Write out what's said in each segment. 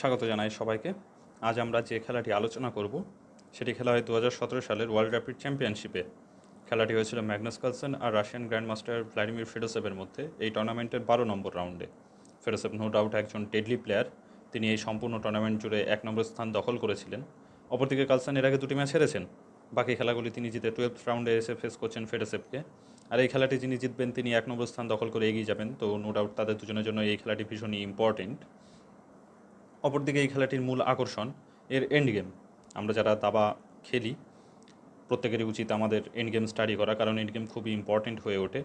স্বাগত জানাই সবাইকে। আজ আমরা যে খেলাটি আলোচনা করব সেটি খেলা হয় 2017 সালের ওয়ার্ল্ড র্যাপিড চ্যাম্পিয়নশিপে। খেলাটি হয়েছিল ম্যাগনাস কার্লসেন আর রাশিয়ান গ্র্যান্ডমাস্টার ভ্লাদিমির ফেডোসেভের মধ্যে এই টুর্নামেন্টের 12 নম্বর রাউন্ডে। ফেডোসেভ নো ডাউট একজন ডেডলি প্লেয়ার, তিনি এই সম্পূর্ণ টুর্নামেন্ট জুড়ে 1 নম্বর স্থান দখল করেছিলেন। অপরদিকে কার্লসেন এর আগে 2টি ম্যাচ হেরেছেন, বাকি খেলাগুলি তিনি জিতে 12th রাউন্ডে এসে ফেস করছেন ফেডোসেভকে। আর এই খেলাটি যিনি জিতবেন তিনি 1 নম্বর স্থান দখল করে এগিয়ে যাবেন, তো নো ডাউট তাদের দুজনের জন্য এই খেলাটি ভীষণই ইম্পর্টেন্ট। অপরদিকে এই খেলাটির মূল আকর্ষণ এর এন্ড গেম। আমরা যারা দাবা খেলি প্রত্যেকেরই উচিত আমাদের এন্ড গেম স্টাডি করা, কারণ এন্ড গেম খুবই ইম্পর্টেন্ট হয়ে ওঠে।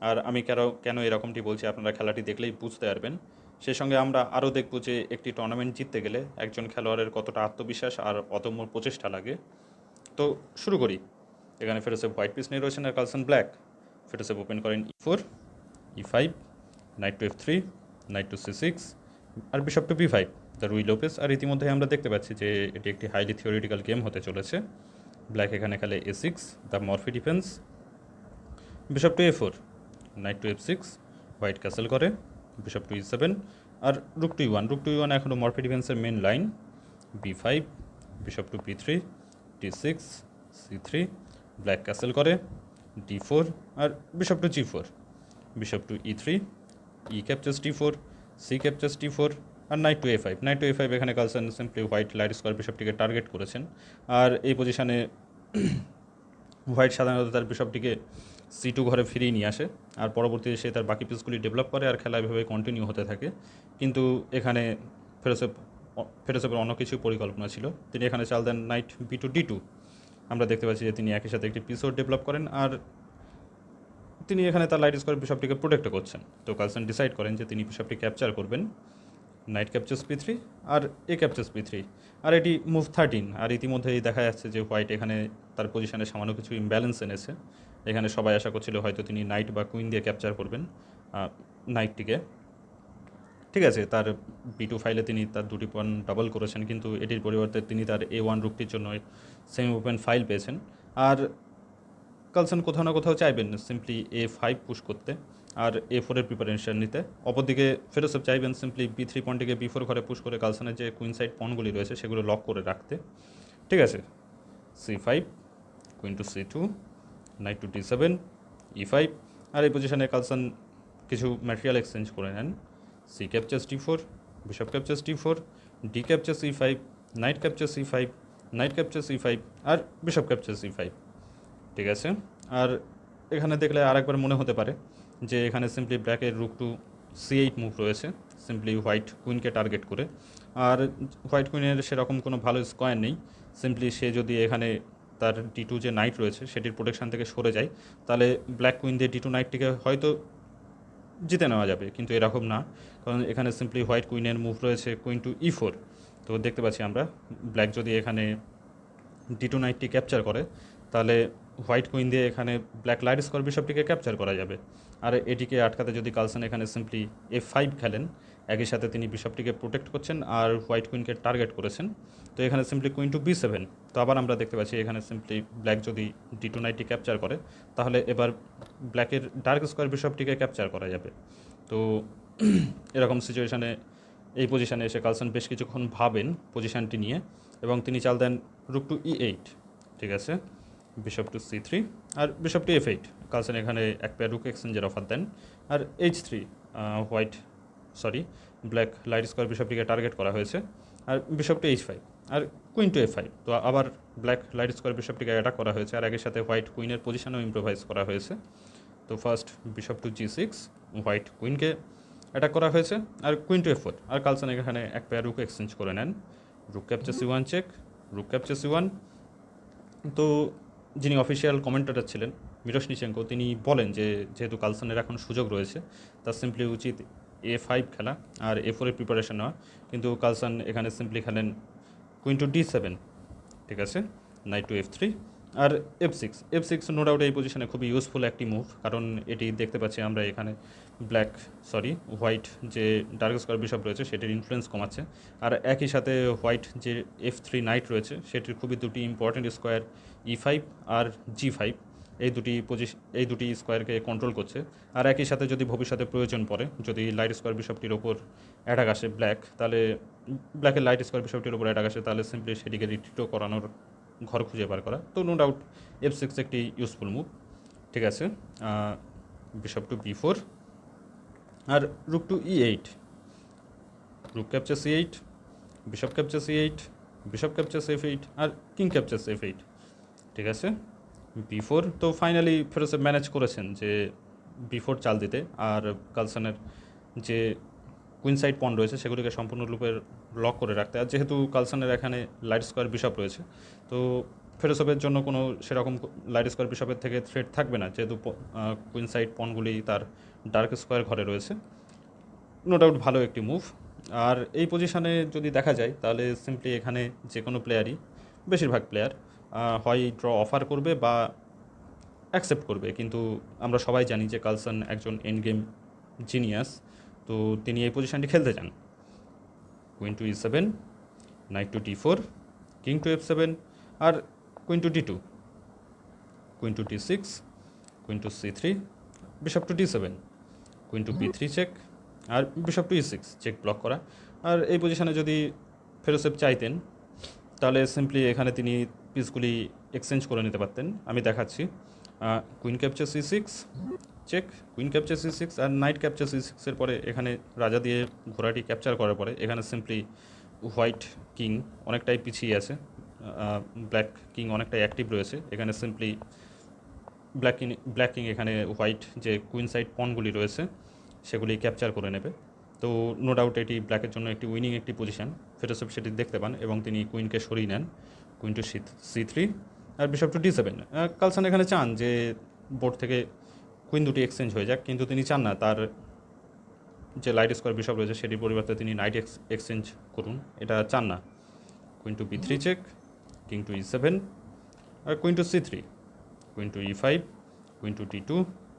আর আমি কেন এরকমটি বলছি আপনারা খেলাটি দেখলেই বুঝতে পারবেন। সেই সঙ্গে আমরা আরও দেখব যে একটি টুর্নামেন্ট জিততে গেলে একজন খেলোয়াড়ের কতটা আত্মবিশ্বাস আর অদম্য প্রচেষ্টা লাগে। তো শুরু করি। এখানে ফেডোসেভ হোয়াইট পিস নিয়ে রয়েছেন আর কার্লসেন ব্ল্যাক। ফেডোসেভ ওপেন করেন E4, E5, knight to F3, knight to C6 আর bishop to B5 the Ruy Lopez. আর ইতিমধ্যে আমরা দেখতে পাচ্ছি যে এটি একটি হাইলি থিওরিটিক্যাল গেম হতে চলেছে। ব্ল্যাক এখানে খেলে A6 the Morphy defence, bishop to A4, knight to F6, white castle করে, বিশপ টু E7 আর rook to E1। Rook to E1 এখনও মরফি ডিফেন্সের main line. B5, bishop to B3, D6, C3, black castle করে, D4 আর bishop to G4, bishop to E3, E captures D4, C captures D4 আর knight to A5। Knight to A5 এখানে Carlsen simply white light square বিশপটিকে target করেছেন। আর এই পজিশানে white সাধারণত তার বিশপটিকে C2 ঘরে ফিরিয়ে নিয়ে আসে আর পরবর্তীতে সে তার বাকি পিসগুলি ডেভেলপ করে আর খেলা এভাবে কন্টিনিউ হতে থাকে। কিন্তু এখানে ফেডোসেভের অন্য কিছু পরিকল্পনা ছিল। তিনি এখানে চাল দেন নাইট B2 D2। আমরা দেখতে পাচ্ছি যে তিনি একই সাথে একটি পিসও ডেভেলপ করেন আর তিনি এখানে তার লাইট স্কোয়ার বিশপটিকে প্রোটেক্ট করছেন। তো কার্লসেন ডিসাইড করেন যে তিনি বিশপটি ক্যাপচার করবেন। নাইট ক্যাপচার্স P3 আর এ ক্যাপচার্স P3 আর এটি মুভ 13। আর ইতিমধ্যেই দেখা যাচ্ছে যে হোয়াইট এখানে তার পজিশনে সামান্য কিছু ইমব্যালেন্স এনেছে। এখানে সবাই আশা করছিল হয়তো তিনি নাইট বা কুইন দিয়ে ক্যাপচার করবেন নাইটটিকে। ঠিক আছে, তার B2 ফাইলে তিনি তার 2টি পয়েন ডাবল করেছেন, কিন্তু এটির পরিবর্তে তিনি তার A1 রুকটির জন্য সেমি ওপেন ফাইল পেয়েছেন। আর কার্লসেন কোথাও না কোথাও চাইবেন সিম্পলি A5 পুশ করতে আর A4 এর প্রিপারেশন নিতে। অপরদিকে ফেডোসেভ চাইবেন সিম্পলি B3 পয়েন্টটিকে B4 ঘরে পুশ করে কার্লসেনের যে কুইন সাইড পয়েন্টগুলি রয়েছে সেগুলো লক করে রাখতে। ঠিক আছে, C5, queen to C2, knight to D7, E5। আর এই পজিশনে কার্লসেন কিছু ম্যাটেরিয়াল এক্সচেঞ্জ করে নেন। C captures D4, bishop captures D4, D captures E5, knight captures E5, knight captures E5 আর বিশপ ক্যাপচার্স E5। ঠিক আছে, আর এখানে দেখলে আরেকবার মনে হতে পারে যে এখানে সিম্পলি ব্ল্যাকের রুক টু C8 মুভ রয়েছে সিম্পলি হোয়াইট কুইনকে টার্গেট করে। আর হোয়াইট কুইনের সেরকম কোনো ভালো স্কোয়ার নেই। সিম্পলি সে যদি এখানে তার D2 যে নাইট রয়েছে সেটির প্রোটেকশান থেকে সরে যায় তাহলে ব্ল্যাক কুইন দিয়ে D2 নাইটটিকে হয়তো জিতে নেওয়া যাবে, কিন্তু এরকম না, কারণ এখানে সিম্পলি হোয়াইট কুইনের মুভ রয়েছে কুইন টু E4। তো দেখতে পাচ্ছি আমরা ব্ল্যাক যদি এখানে D2 নাইটটি ক্যাপচার করে তাহলে হোয়াইট কুইন দিয়ে এখানে ব্ল্যাক লাইট স্কোয়ার বিশপটিকে ক্যাপচার করা যাবে। আর এটিকে আটকাতে যদি কার্লসেন এখানে সিম্পলি F5 খেলেন, একই সাথে তিনি বিশপটিকে প্রোটেক্ট করছেন আর হোয়াইট কুইনকে টার্গেট করেছেন। তো এখানে সিম্পলি কুইন টু B7। তো আবার আমরা দেখতে পাচ্ছি এখানে সিম্পলি ব্ল্যাক যদি D2 নাইটটি ক্যাপচার করে তাহলে এবার ব্ল্যাকের ডার্ক স্কোয়ার বিশপটিকে ক্যাপচার করা যাবে। তো এরকম সিচুয়েশানে এই পজিশানে এসে কার্লসেন বেশ কিছুক্ষণ ভাবেন পজিশানটি নিয়ে এবং তিনি চাল দেন রুক টু E8। ঠিক আছে, বিশপ টু C3 আর বিশপ টু F8। কার্লসেন এখানে এক পেয়ার রুক এক্সচেঞ্জের অফার দেন আর H3 ব্ল্যাক লাইট স্কোয়ার বিশপটিকে টার্গেট করা হয়েছে আর বিশপ টু H5 আর কুইন টু F5। তো আবার ব্ল্যাক লাইট স্কোয়ার বিশপটিকে অ্যাটাক করা হয়েছে আর এর সাথে হোয়াইট কুইনের পজিশনেও ইম্প্রোভাইজ করা হয়েছে। তো first bishop to G6, white কুইনকে অ্যাটাক করা হয়েছে আর কুইন টু F4। আর কার্লসেন এখানে এক পেয়ার রুক এক্সচেঞ্জ করে নেন। Rook capture C1 check, rook capture C1। তো যিনি অফিসিয়াল কমেন্টেটর ছিলেন মিরোশনিচেঙ্কো, তিনি বলেন যে যেহেতু কার্লসেনের এখন সুযোগ রয়েছে তার সিম্পলি উচিত A5 খেলা আর A4 এর প্রিপারেশন নেওয়া, কিন্তু কার্লসেন এখানে সিম্পলি খেলেন কুইন টু D7। ঠিক আছে, নাইট টু F3 আর F6 নো ডাউট এই পজিশনে খুবই ইউজফুল একটি মুভ, কারণ এটি দেখতে পাচ্ছি আমরা এখানে হোয়াইট যে ডার্ক স্কোয়ার বিশপ রয়েছে সেটির ইনফ্লুয়েন্স কমাচ্ছে আর একই সাথে হোয়াইট যে F3 নাইট রয়েছে সেটির খুবই দুটি ইম্পর্টেন্ট স্কোয়ার E5 আর G5 এই দুটি স্কোয়ারকে কন্ট্রোল করছে। আর একই সাথে যদি ভবিষ্যতে প্রয়োজন পড়ে, যদি লাইট স্কোয়ার বিশপটির ওপর অ্যাটাক আসে ব্ল্যাক, তাহলে ব্ল্যাকের লাইট স্কোয়ার বিশপটির উপর অ্যাটাক আসে তাহলে সিম্পলি সেটিকে রিট্রিটও করানোর ঘর খুঁজে বার করা। তো নো ডাউট F6 একটি ইউজফুল মুভ। ঠিক আছে, বিশপ টু B4 আর rook to E8, rook capture C8, bishop capture C8, bishop capture F8 আর কিং ক্যাপচার F8। ঠিক আছে, B4 তো ফাইনালি ফেরোসেভ ম্যানেজ করেছেন যে B4 চাল দিতে আর কালসনের যে কুইন সাইড পন রয়েছে সেগুলিকে সম্পূর্ণরূপে লক করে রাখতে। আর যেহেতু কালসনের এখানে লাইট স্কোয়ার বিশপ রয়েছে তো ফেরোসেভের জন্য কোনো সেরকম লাইট স্কোয়ার বিশপের থেকে থ্রেট থাকবে না, যেহেতু কুইন সাইড পনগুলি তার ডার্ক স্কোয়ার ঘরে রয়েছে। নো ডাউট ভালো একটি মুভ। আর এই পজিশানে যদি দেখা যায় তাহলে সিম্পলি এখানে যে কোনো প্লেয়ারই, বেশিরভাগ প্লেয়ার হয় ড্র অফার করবে বা অ্যাকসেপ্ট করবে, কিন্তু আমরা সবাই জানি যে কালসন একজন এন্ড গেম জিনিয়াস, তো তিনি এই পজিশনটি খেলতে চান। Queen to E7, knight to D4, king to F7 আর queen to D2, queen to D6, queen to C3, bishop to D7, queen to B3 check আর bishop to E6 check block করা। আর এই পজিশনে যদি ফেরোসেভ চাইতেন তাহলে সিম্পলি এখানে তিনি পিসগুলি এক্সচেঞ্জ করে নিতে পারতেন। আমি দেখাচ্ছি, queen capture C6 check, queen capture C6 আর নাইট ক্যাপচার C6 এর পরে এখানে রাজা দিয়ে ঘোড়াটি ক্যাপচার করার পরে এখানে সিম্পলি হোয়াইট কিং অনেকটাই পিছিয়ে আছে, ব্ল্যাক কিং অনেকটাই অ্যাক্টিভ রয়েছে। এখানে সিম্পলি ব্ল্যাক কিং এখানে হোয়াইট যে কুইন সাইড পনগুলি রয়েছে সেগুলি ক্যাপচার করে নেবে। তো নো ডাউট এটি ব্ল্যাকের জন্য একটি উইনিং একটি পজিশন। ফেরোসেভ সেটি দেখতে পান এবং তিনি কুইনকে সরিয়ে নেন, কুইন টু C3 আর বিশপ টু D7। কালসন এখানে চান যে বোর্ড থেকে কুইন দুটি এক্সচেঞ্জ হয়ে যাক, কিন্তু তিনি চান না তার যে লাইট স্কোয়ার বিশপ রয়েছে সেটির পরিবর্তে তিনি নাইট এক্সচেঞ্জ করুন, এটা চান না। Queen to B3 check, king to E7 আর queen to C3, queen to E5, queen to D2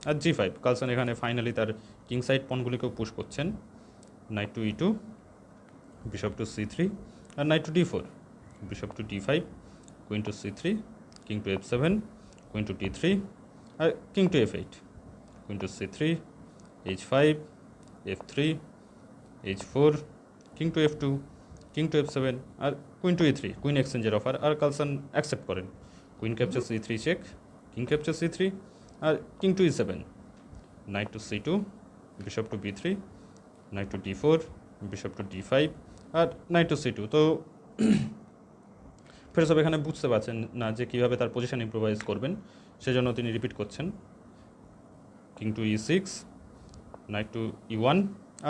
আর G5। কালসন এখানে ফাইনালি তার কিং সাইড পনগুলিকেও পুশ করছেন। Knight to E2, bishop to C3 আর knight to D4, bishop to D5, queen to C3, king to F7, queen to D3 আর king to F8, queen to C3, H5, F3, H4, king to F2, king to F7 আর queen to E3, queen এক্সচেঞ্জের offer. আর Carlsen accept করেন। Queen capture C3 check, king capture C3 আর king to E7, knight to C2, bishop to B3, knight to D4, bishop to D5 আর knight to C2। তো ফেরোসেভ এখানে বুঝতে পারছেন না যে কীভাবে তার পজিশন ইম্প্রোভাইজ করবেন, সেজন্য তিনি রিপিট করছেন king to E6, knight to E1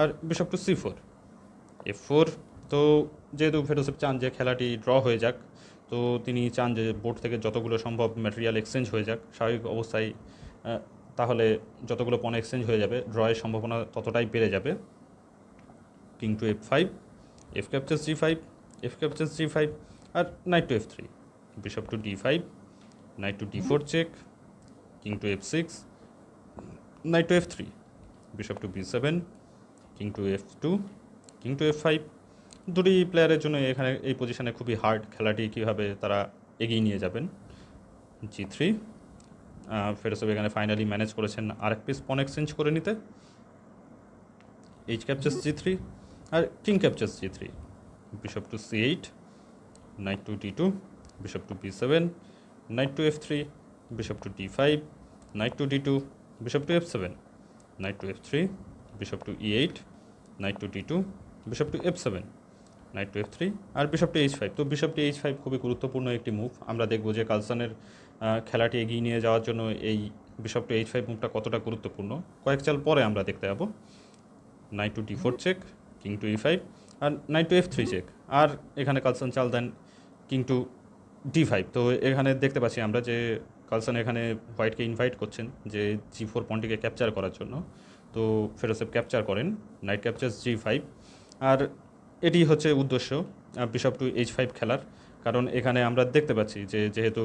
আর বিশপ টু C4, F4। তো যেহেতু ফেরোসেভ চান যে খেলাটি ড্র হয়ে যাক, তো তিনি চান যে বোর্ড থেকে যতগুলো সম্ভব ম্যাটেরিয়াল এক্সচেঞ্জ হয়ে যাক স্বাভাবিক অবস্থায়, তাহলে যতগুলো পণ এক্সচেঞ্জ হয়ে যাবে ড্রয়ের সম্ভাবনা ততটাই বেড়ে যাবে। King to F5, F captures G5, F captures G5 আর knight to F3, bishop to D5, knight to D4 check, king to F6, knight to F3, bishop to B7, king to F2, king to F5। দুটি প্লেয়ারের জন্য এখানে এই পজিশনে খুবই hard খেলাটি কীভাবে তারা এগিয়ে নিয়ে যাবেন। G3, ফেরোসেভ এখানে ফাইনালি ম্যানেজ করেছেন আরেক পিস পন এক্সচেঞ্জ করে নিতে। এইচ ক্যাপচার্স G3 আর king captures G3, bishop to C8, knight to D2, bishop to B7, knight to F3, bishop to D5, knight to D2, bishop to F7, knight to F3, bishop to E8, knight to D2, bishop to F7, knight to F3 আর bishop to H5। তো bishop to H5 খুবই গুরুত্বপূর্ণ একটি move. আমরা দেখব যে কালসনের খেলাটি এগিয়ে নিয়ে যাওয়ার জন্য এই বিশপ টু H5 মুভটা কতটা গুরুত্বপূর্ণ কয়েক চাল পরে আমরা দেখতে পাবো। Knight to D4 check, king to E5 আর নাইট টু F3 চেক। আর এখানে কালসন চাল দেন কিং টু D5। তো এখানে দেখতে পাচ্ছি আমরা যে কালসন এখানে হোয়াইটকে ইনভাইট করছেন যে G4 পয়েন্টটিকে ক্যাপচার করার জন্য। তো ফেরোসেভ ক্যাপচার করেন নাইট ক্যাপচার্স G5। আর এটি হচ্ছে উদ্দেশ্য বিশপ টু H5 খেলার, কারণ এখানে আমরা দেখতে পাচ্ছি যে যেহেতু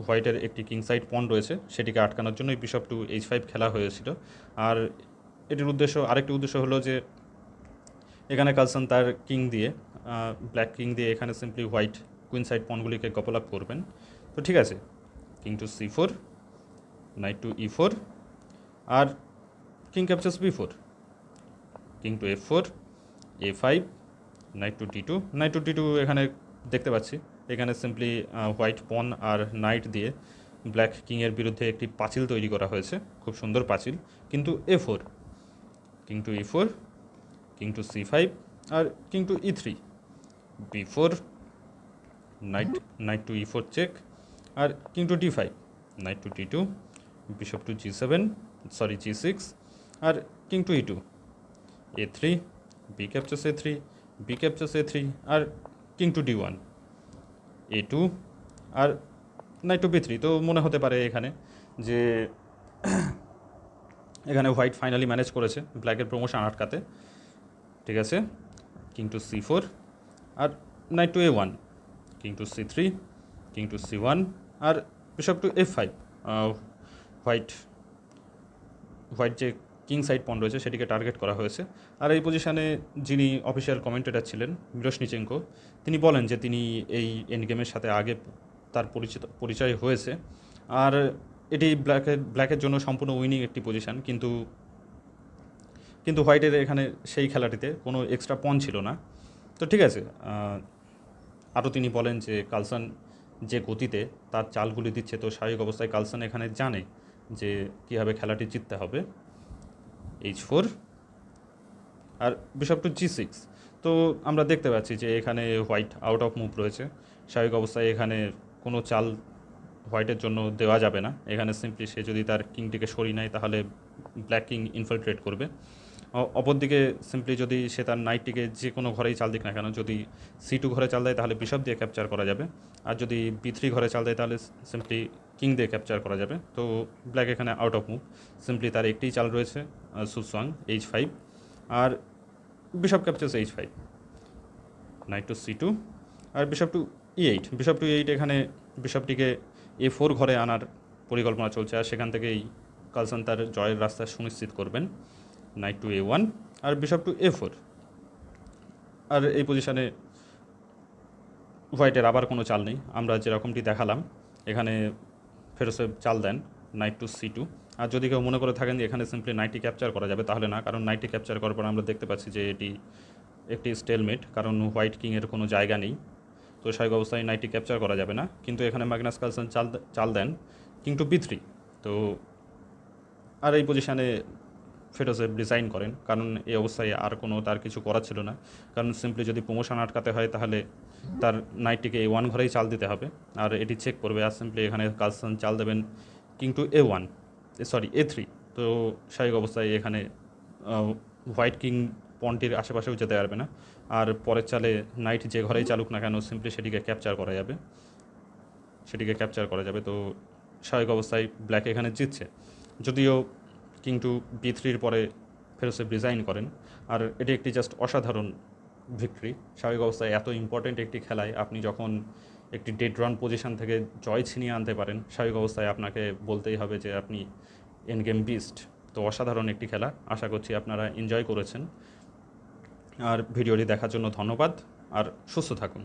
হোয়াইটের একটি কিং সাইড পন রয়েছে সেটিকে আটকানোর জন্যই বিশপ টু H5 খেলা হয়েছিল। আর এটির উদ্দেশ্য, আরেকটি উদ্দেশ্য হলো যে এখানে কালসন তার কিং দিয়ে, ব্ল্যাক কিং দিয়ে এখানে সিম্পলি হোয়াইট কুইন সাইড পনগুলিকে গপল আপ করবেন। তো ঠিক আছে, king to C4, knight to E4 আর king captures B4, king to F4, A5, knight to T two, knight to T two এখানে দেখতে পাচ্ছি এখানে সিম্পলি হোয়াইট পন আর নাইট দিয়ে ব্ল্যাক কিংয়ের বিরুদ্ধে একটি পাঁচিল তৈরি করা হয়েছে, খুব সুন্দর পাঁচিল। কিন্তু A4, king to E4, king to C5 আর king to E3, B4, knight to E4 check আর king to D5, knight to T2, bishop to G7, sorry G6 আর king to E2, A3, B captures A3, B captures A3 আর king to D1, A2 আর knight to B3। তো মনে হতে পারে এখানে যে এখানে হোয়াইট ফাইনালি ম্যানেজ করেছে ব্ল্যাকের প্রমোশন আটকাতে, ঠিক আছে। কিং টু C4 আর knight to A1, king to C3, king to C1 আর বিশপ টু F5। হোয়াইট যে কিং সাইড পয়েন্ট রয়েছে সেটিকে টার্গেট করা হয়েছে। আর এই পজিশানে যিনি অফিসিয়াল কমেন্টেটার ছিলেন মিরোশনিচেঙ্কো, তিনি বলেন যে তিনি এই এন্ড গেমের সাথে আগে তার পরিচয় হয়েছে, আর এটি ব্ল্যাকের জন্য সম্পূর্ণ উইনিং একটি পজিশান। কিন্তু হোয়াইটের এখানে সেই খেলাটিতে কোনো এক্সট্রা পন ছিল না। তো ঠিক আছে, আরও তিনি বলেন যে কালসন যে গতিতে তার চালগুলি দিচ্ছে, তো স্বাভাবিক অবস্থায় কালসন এখানে জানে যে কীভাবে খেলাটি জিততে হবে। H4 R bishop to G6। তো আমরা দেখতে পাচ্ছি যে এখানে হোয়াইট আউট অফ মুভ রয়েছে, স্বাভাবিক অবস্থায় এখানে কোনো চাল হোয়াইটের জন্য দেওয়া যাবে না। এখানে সিম্পলি সে যদি তার কিংটিকে সরিয়ে নেয় তাহলে ব্ল্যাক কিং ইনফিলট্রেট করবে। অপরদিকে সিম্পলি যদি সে তার নাইটটিকে যে কোনো ঘরেই চাল দিক না কেন, যদি C2 ঘরে চাল দেয় তাহলে বিশপ দিয়ে ক্যাপচার করা যাবে, আর যদি B3 ঘরে চাল দেয় তাহলে সিম্পলি কিং দিয়ে ক্যাপচার করা যাবে। তো ব্ল্যাক এখানে আউট অফ মুভ, সিম্পলি তার একটিই চাল রয়েছে সুসওয়াং H5 আর bishop captures H5, knight to C2 আর bishop to E8। Bishop to E8 এখানে বিশপটিকে A4 ঘরে আনার পরিকল্পনা চলছে, আর সেখান থেকেই কালসন তার জয়ের রাস্তা সুনিশ্চিত করবেন। নাইট টু A1 আর বিশপ টু A4। আর এই পজিশানে হোয়াইটের আবার কোনো চাল নেই, আমরা যেরকমটি দেখালাম এখানে ফেরোসে চাল দেন নাইট টু C2। আর যদি কেউ মনে করে থাকেন যে এখানে সিম্পলি নাইটটি ক্যাপচার করা যাবে, তাহলে না, কারণ নাইটটি ক্যাপচার করার পর আমরা দেখতে পাচ্ছি যে এটি একটি স্টেলমেট, কারণ হোয়াইট কিংয়ের কোনো জায়গা নেই। তো স্বাভাবিক অবস্থায় নাইটটি ক্যাপচার করা যাবে না। কিন্তু এখানে ম্যাগনাস কার্লসেন চাল দেন কিং টু B3। তো আর এই পজিশানে ফেরোসে ডিজাইন করেন, কারণ এই অবস্থায় আর কোনো তার কিছু করার ছিল না, কারণ সিম্পলি যদি প্রমোশন আটকাতে হয় তাহলে তার নাইটটিকে A1 ঘরেই চাল দিতে হবে, আর এটি চেক করবে। আর সিম্পলি এখানে কার্লসন চাল দেবেন কিং টু A3। তো স্বাভাবিক অবস্থায় এখানে হোয়াইট কিং পয়েন্টটির আশেপাশেও যেতে পারবে না, আর পরের চালে নাইট যে ঘরেই চালুক না কেন সিম্পলি সেটিকে ক্যাপচার করা যাবে। তো স্বাভাবিক অবস্থায় ব্ল্যাক এখানে জিতছে, যদিও কিং টু B3 পরে ফেরোসে ডিজাইন করেন। আর এটি একটি জাস্ট অসাধারণ ভিক্টরি। স্বাভাবিক অবস্থায় এত ইম্পর্টেন্ট একটি খেলায় আপনি যখন একটি ডেড রান পজিশন থেকে জয় ছিনিয়ে আনতে পারেন, স্বাভাবিক অবস্থায় আপনাকে বলতেই হবে যে আপনি এন্ড গেম বিস্ট। তো অসাধারণ একটি খেলা, আশা করছি আপনারা এনজয় করেছেন। আর ভিডিওটি দেখার জন্য ধন্যবাদ, আর সুস্থ থাকুন।